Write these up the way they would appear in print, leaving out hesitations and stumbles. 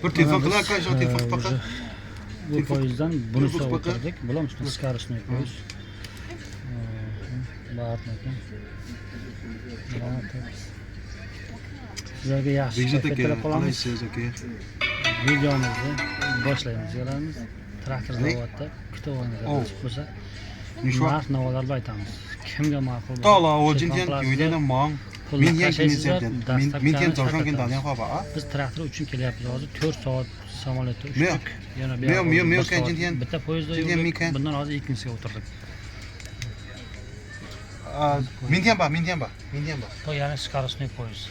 Bir telefon qilar qancha telefon faqat. Bu poyezddan bunisi o'tirdik. Bilamizmi? Скоростной poyezd. Barniki. Sizlarga yaxshi taklif qilamiz. Videomizni boshlaymiz, yo'lamiz. Traktor zavodda kutib olinglar bo'lsa. Narx navolarni aytamiz. Kimga ma'qul bo'lsa. Tala, o jintian kuydan mang. Men dadan xoba. Biz traktor uchun kelyapmiz. Hozir 4 soat samolyotda uchdik. Yana bitta poyezdda bundan hozir ikkinchisiga o'tirdik. Mintian ba. Bu yana скоростной poyezd.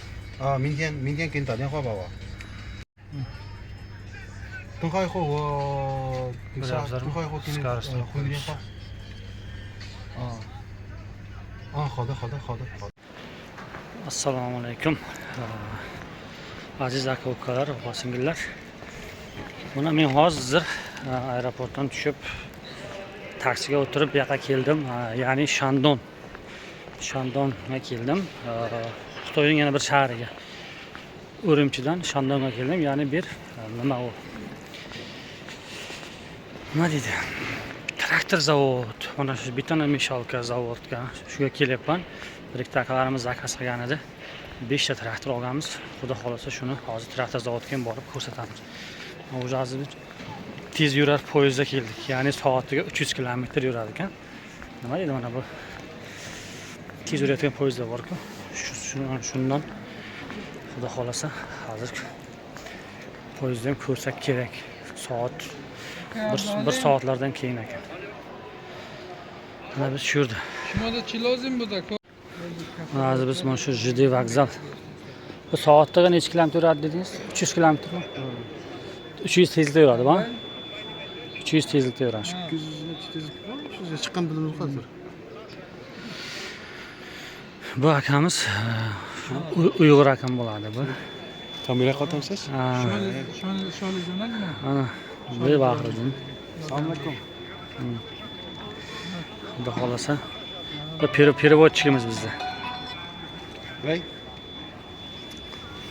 Mintian kin dadan xoba wa. Tunqay xo скоростной poyezd. Xoda. Assalomu alaykum. Aziz aka-ukalar va singillar. Mana men hozir aeroportdan tushib taksiga o'tirib bu yoqqa keldim. Ya'ni Shandonga keldim. Xitoyning yana bir shahriga. Urumchidan Shandonga keldim. Ya'ni bir nima u? Nima deydi? Traktor zavod. Mana shu bitana Mishalka zavodga shuga kelyapman. Bir ikkita akalarimiz zakaz qilgan edi. 5 ta traktor olganmiz. Xudo xolasa shuni hozir traktor zavodga ham borib ko'rsatamiz. Hozir tez yurar poyezdga keldik. Ya'ni soatiga 300 km yurar ekan. Nima deydi mana bu? Tez yurayotgan poyezdlar bor-ku. Shundan xudo xolasa hozir poyezdni ham ko'rsak kerak. Soat bir soatlardan keyin ekan. Mana biz shu yerda. Hozir biz mana shu JD vokzal. Bu soatda necha kilometr yuradi dedingiz? 300 kilometrmi? 300 tezlikda yuradimi? 300 tezlikda yuradi. 200 chiqqan bilamiz hozir. Bu akamiz Uyg'ur akam bo'ladi bu. Kamera qotamsiz? Sholi jo'nadimi? Ana, bu Bahriddin. Assalomu alaykum. Xudo xolasa. Bu переводчигimiz bizda. Voy.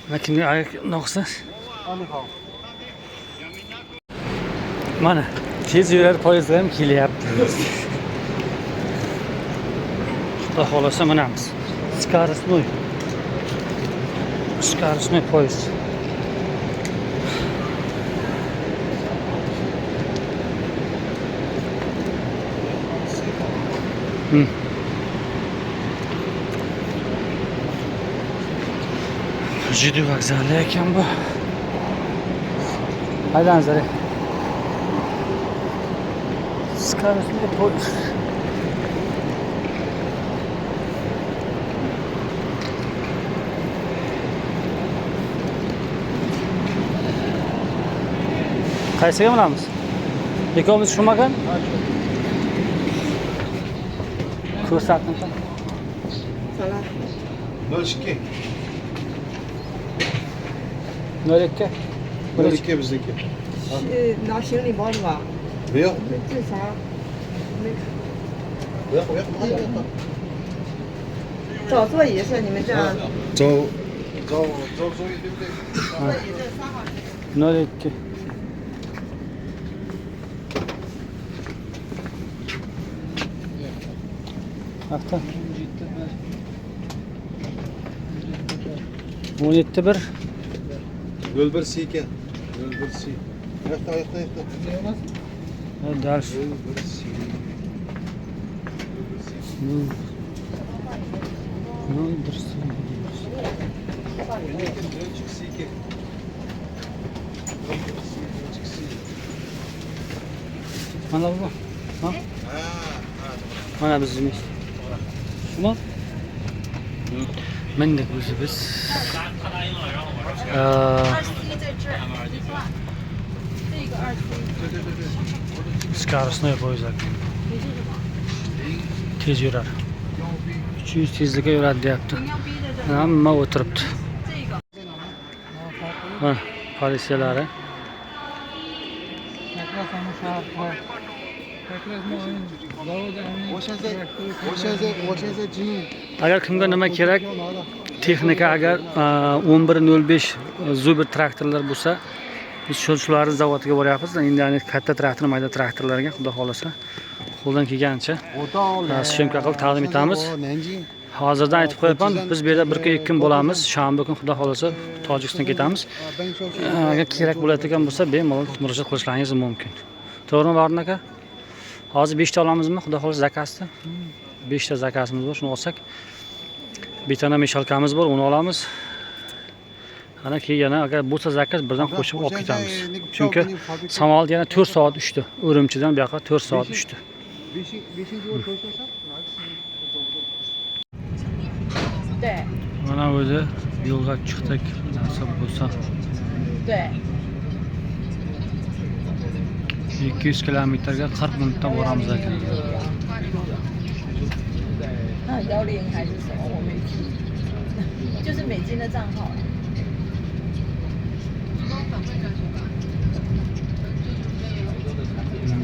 Va kimga noqsa? Mana tez yurar poyezdlar ham kelyapti. Xudo xolasa minamiz. Скоростной поезд. JD vokzali ekan bu. Haydangizlar. Скоростной поезд. Qaysiga minamiz? Ikkovimiz shumakan? Ko'rsating. Salam. 02. 02. 02 bizniki. 拿行李包是吧？ Yo'q. 这啥？没。 Yo'q. 找座椅是你们这样？走。 02. Hafta. 17 Yo'l 1 C ekan. Yo'l 1 C. Yo'qda. Ders. Yo'l 1 C. Mana bu. Ha? Mana bizimiz. Şuna. Mindik biz. Скоростной poyezd. Tez yurar. 300 tezlikka yuradi deyapti. Hamma o'tiribdi. Ha, politsiyalari. Agar kimga nima kerak, texnika agar 1105 Zubir traktorlar bo'lsa, Biz shularni zavodiga boryapmiz. Endi katta traktor, mayda traktorlarga xudo xolasa qo'ldan kelgancha syomka qilib taqdim etamiz. Hozirdan aytib qo'yaman, biz bu yerda 1 kun 2 kun bo'lamiz. Shanba kun xudo xolasa Tojikistonga ketamiz. Agar kerak bo'ladigan bo'lsa, bemalol murojaat qilishlaringiz mumkin. To'g'rimi, Barin aka? Hozir 5 ta olamizmi? Xudo xolasa zakasni. 5 ta zakasimiz bor, shuni olsak. Bitana mishalkamiz bor, uni olamiz. Ana keyin yana agar bo'lsa zakaz birdan qo'shib olib ketamiz. Chunki samolyot yana 4 soat uchdi. Urumchidan bu yoqqa 4 soat uchdi. Mana o'zi yo'lga chiqdik, nasib bo'lsa. 200 kilometrga 40 minutda boramiz ekan. 10还是什么我没记，就是美金的账号。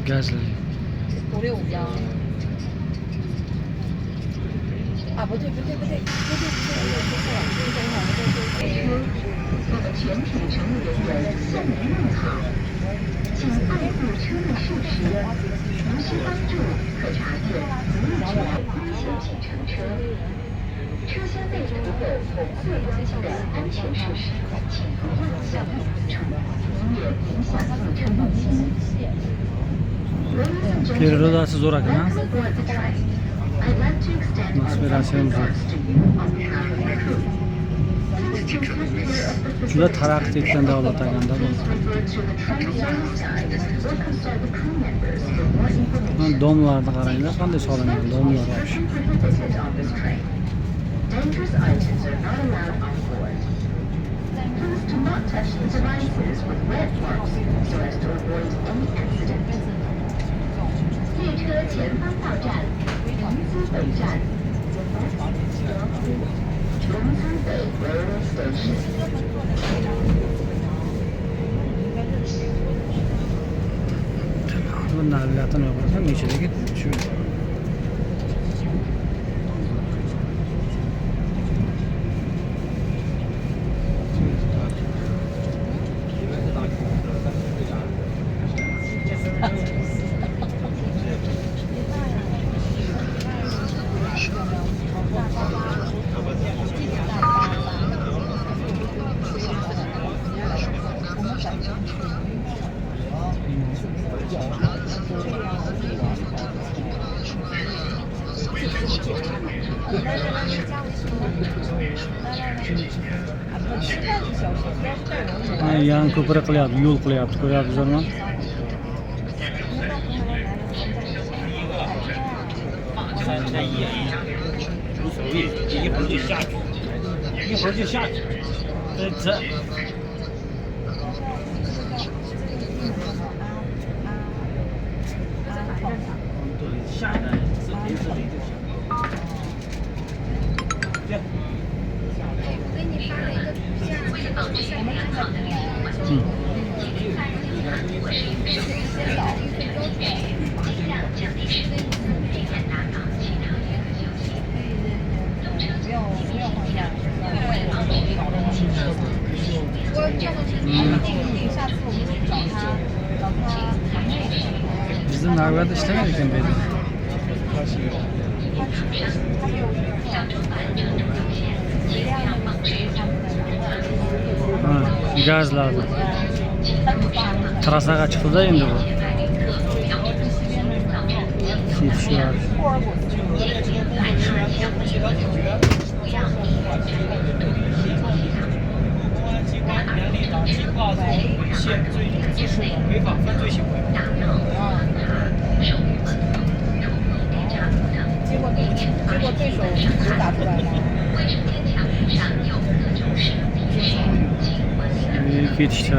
Gazli. 5651。啊，不对，我有说错了，全体乘务人员向您问好，请爱护车内设施，如需帮助可查阅服务区自行请乘车。车厢内如有红色标记的安全设施，请不要向内移除，以免影响行车安全。 Periodasi zo'r ekan, ha? Atmosferasiyamiz zo'r. Juda taraqqi etgan davlat ekanda bu. Domlarni qaranglar, qanday solingan domlar bor. Dangerous items are not allowed on board. Please do not touch the devices with red marks so as to avoid any accident. 列车前方到站，龙资北站。龙资北 Railway Station。Bu navbatdan o'qilsa, nechadagi shu. Yan ko'prik qilyapti, yo'l qilyapti, ko'ryapsizlarmi?一会儿就下去。这。下来自己就行。我给你发了一个图片，为了保持良好的旅游环境，我是先导预备周全，尽量降低时速，避免打扰其他旅客休息。动车不用换票，为了保持旅游的气氛。不过这个是下次我们去找他谈那个。Bizim navbatda ishlagan ekan bu yerda. 他有小主板乘坐路线，尽量保持正常。 Gazlardi. Trassaga chiqdi-da endi bu. Ketishyapti. 违法犯罪行为。结果对手没打出来吗？ Ketishdi.